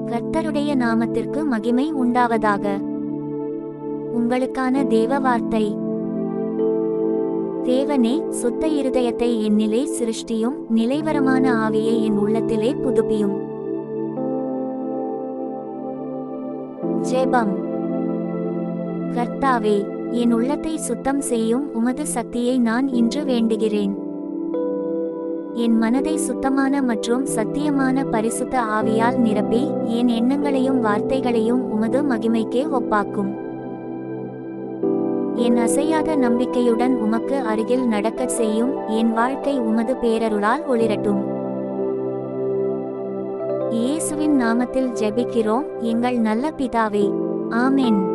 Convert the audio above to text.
கர்த்தருடைய நாமத்திற்கு மகிமை உண்டாவதாக. உங்களுக்கான தேவ வார்த்தை. தேவனே, சுத்த இருதயத்தை என்னிலே சிருஷ்டியும், நிலைவரமான ஆவியை என் உள்ளத்திலே புதுப்பியும். ஜெபம். கர்த்தாவே, என் உள்ளத்தை சுத்தம் செய்யும், உமது சக்தியை நான் இன்று வேண்டுகிறேன். என் மனதை சுத்தமான மற்றும் சத்தியமான பரிசுத்த ஆவியால் நிரப்பி, என் எண்ணங்களையும் வார்த்தைகளையும் உமது மகிமைக்கே ஒப்பாக்கும். என் அசையாத நம்பிக்கையுடன் உமக்கு அருகில் நடக்கச் செய்யும், என் வாழ்க்கை உமது பேரருளால் ஒளிரட்டும். இயேசுவின் நாமத்தில் ஜெபிக்கிறோம், எங்கள் நல்ல பிதாவே. ஆமென்.